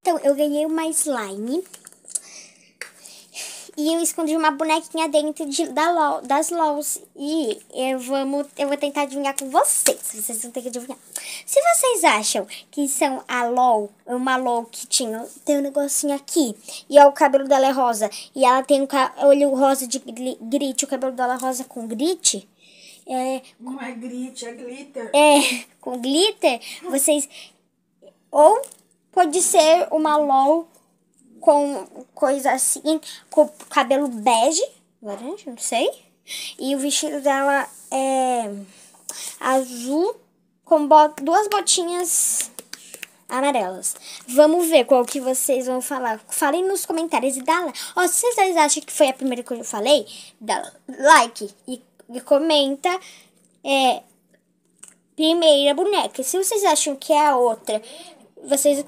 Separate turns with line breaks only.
Então, eu ganhei uma slime. E eu escondi uma bonequinha dentro das LOLs. E eu vou tentar adivinhar com vocês. Vocês vão ter que adivinhar. Se vocês acham que são a LOL, uma LOL que tem um negocinho aqui. E o cabelo dela é rosa. E ela tem olho rosa de grit. O cabelo dela é rosa com grit.
Não é grit, é glitter.
Com glitter. Vocês... Ou pode ser uma LOL com coisa assim, com cabelo bege, laranja, não sei. E o vestido dela é azul com duas botinhas amarelas. Vamos ver qual que vocês vão falar. Falem nos comentários e dá like. Se vocês acham que foi a primeira que eu falei, dá like e comenta primeira boneca. Se vocês acham que é a outra, vocês